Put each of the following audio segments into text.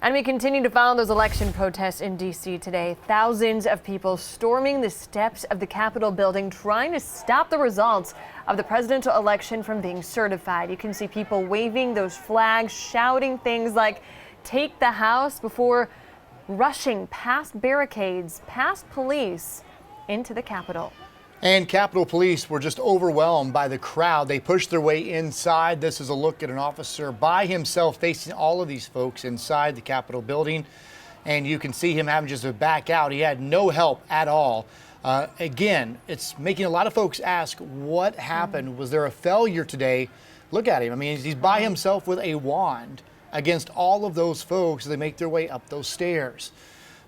And we continue to follow those election protests in D.C. today. Thousands of people storming the steps of the Capitol building trying to stop the results of the presidential election from being certified. You can see people waving those flags, shouting things like "Take the House" before rushing past barricades, past police, into the Capitol. And Capitol Police were just overwhelmed by the crowd. They pushed their way inside. This is a look at an officer by himself facing all of these folks inside the Capitol building. And you can see him having just to back out. He had no help at all. Again, it's making a lot of folks ask, what happened? Was there a failure today? Look at him. I mean, he's by himself with a wand against all of those folks as they make their way up those stairs.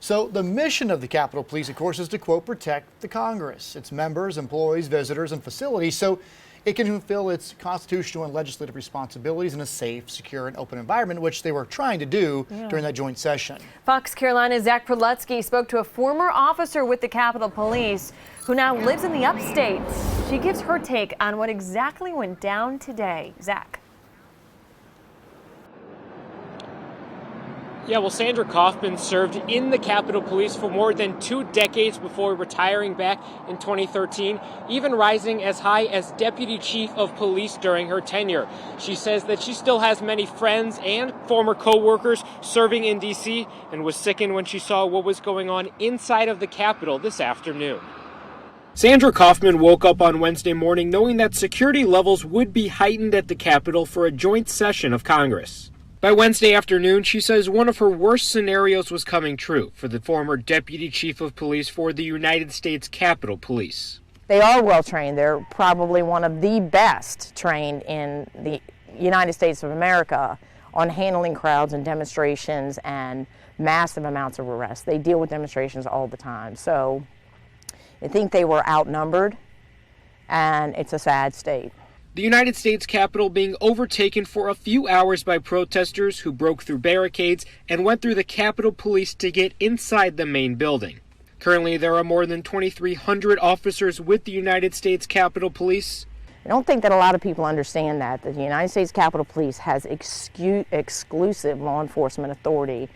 So the mission of the Capitol Police, of course, is to, quote, protect the Congress, its members, employees, visitors, and facilities so it can fulfill its constitutional and legislative responsibilities in a safe, secure, and open environment, which they were trying to do during that joint session. Fox Carolina's Zach Prelutsky spoke to a former officer with the Capitol Police who now lives in the upstate. She gives her take on what exactly went down today. Zach. Yeah, well, Sandra Kaufman served in the Capitol Police for more than 2 decades before retiring back in 2013, even rising as high as Deputy Chief of Police during her tenure. She says that she still has many friends and former co-workers serving in D.C. and was sickened when she saw what was going on inside of the Capitol this afternoon. Sandra Kaufman woke up on Wednesday morning knowing that security levels would be heightened at the Capitol for a joint session of Congress. By Wednesday afternoon, she says one of her worst scenarios was coming true for the former Deputy Chief of Police for the United States Capitol Police. They are well trained. They're probably one of the best trained in the United States of America on handling crowds and demonstrations and massive amounts of arrests. They deal with demonstrations all the time. So I think they were outnumbered, and it's a sad state. The United States Capitol being overtaken for a few hours by protesters who broke through barricades and went through the Capitol Police to get inside the main building. Currently, there are more than 2,300 officers with the United States Capitol Police. I don't think that a lot of people understand that the United States Capitol Police has exclusive law enforcement authority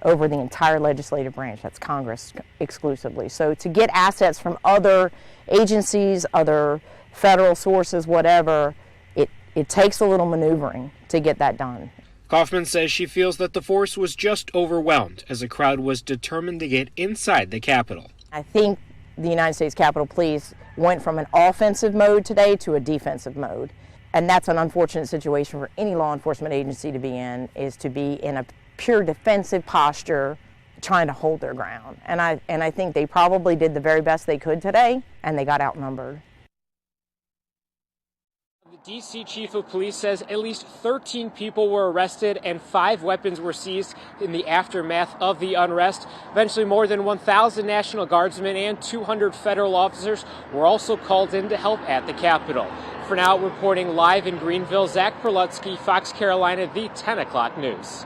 over the entire legislative branch. That's Congress exclusively. So to get assets from other agencies, other federal sources, whatever, it takes a little maneuvering to get that done. Kaufman says she feels that the force was just overwhelmed as the crowd was determined to get inside the Capitol. I think the United States Capitol Police went from an offensive mode today to a defensive mode. And that's an unfortunate situation for any law enforcement agency to be in, is to be in a pure defensive posture trying to hold their ground. And I think they probably did the very best they could today, and they got outnumbered. The D.C. Chief of Police says at least 13 people were arrested and 5 weapons were seized in the aftermath of the unrest. Eventually, more than 1,000 National Guardsmen and 200 federal officers were also called in to help at the Capitol. For now, reporting live in Greenville, Zach Prelutsky, Fox Carolina, the 10 o'clock news.